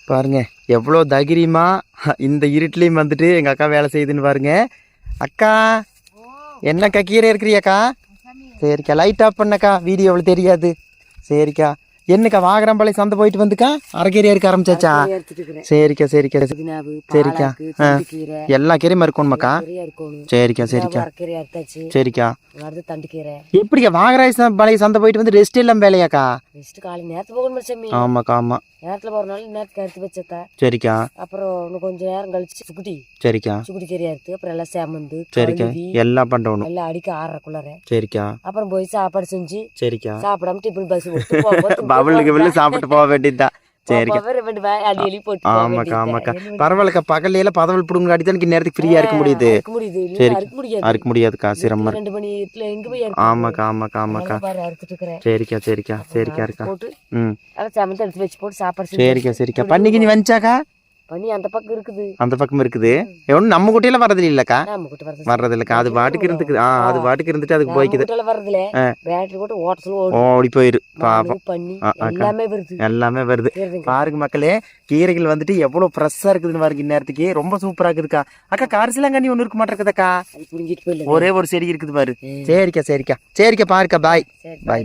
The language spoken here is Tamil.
பாருங்க எவ்வளோ தைரியமா இந்த இருட்டிலையும் வந்துட்டு எங்கள் அக்கா வேலை செய்யுதுன்னு பாருங்க. அக்கா என்னக்கா கீரை இருக்கிறியாக்கா? சரிக்கா லைட் ஆஃப் பண்ணக்கா, வீடியோ அவ்வளோ தெரியாது. சரிக்கா என்னக்கா வாகரம்பாளையம் சந்தை போயிட்டு வந்துக்கா அரைக்கீரையா இருக்க ஆரம்பிச்சாச்சா? சரிக்கா சரிக்கா சரிக்கா. எல்லா கீரையும் இருக்கணுமாக்கா? சரிக்கா சரிக்கா சரிக்கா. எப்படிக்கா வாகராம்பாளையம் சந்தை போயிட்டு வந்து ரெஸ்ட் எல்லாம் வேலையாக்கா? ஆமாக்கா ஆமா நேரத்துல போறனால நேரத்துக்கு அறுத்து வச்சதா. சரிக்கா. அப்புறம் இன்னும் கொஞ்சம் நேரம் கழிச்சு சுக்குட்டி. சரிக்கா. சுக்குட்டி கீரை அறுத்து அப்புறம் எல்லாம் சேமந்து சரிக்கா எல்லாம் பண்ணணும். எல்லாம் அடிக்க ஆறக்குள்ளார. சரிக்கா. அப்புறம் போய் சாப்பாடு செஞ்சு. சரிக்கா. சாப்பிடாம டிஃபன் பஸ் பவுலுக்கு சாப்பிட்டு போக வேண்டியதுதான். சரிக்கா. ஆமாக்கா ஆமாக்கா பரவாயில்லக்கா, பகல்ல பதவல் பிடுங்க அடித்தான் நேரத்துக்கு ஃப்ரீயா இருக்க முடியுது. அறுக்க முடியாதுக்கா, சிரமம். ஆமாக்கா ஆமாக்கா ஆமாக்கா. சரிக்கா சரிக்கா சரிக்கா இருக்கா. சரிக்கா சரிக்கா. பன்னிக்கு நீ வந்துச்சாக்கா? பண்ணி அந்த பக்கம் இருக்குது. அந்த பக்கம் இருக்குது. ஒன்றும் நம்ம குட்டையில வரது இல்லக்கா. வர்றது இல்லக்கா, அது பாட்டுக்கு இருந்துக்குது. அது பாட்டுக்கு இருந்துட்டு அதுக்கு போய்க்குது. ஓடி போயிரு பாப்போம். எல்லாமே வருது பாருங்க மக்களே. கீரைகள் வந்துட்டு எவ்வளவு ஃப்ரெஷ்ஷா இருக்குதுன்னு பாருங்க. இந்நேரத்துக்கு ரொம்ப சூப்பரா இருக்குதுக்கா. அக்கா காரிசலாங்கண்ணி ஒண்ணு இருக்க மாட்டேங்குதுக்கா, ஒரே ஒரு செடி இருக்குது பாரு. சரிக்கா சரிக்கா சரிக்கா பாருக்கா. பாய் பாய்.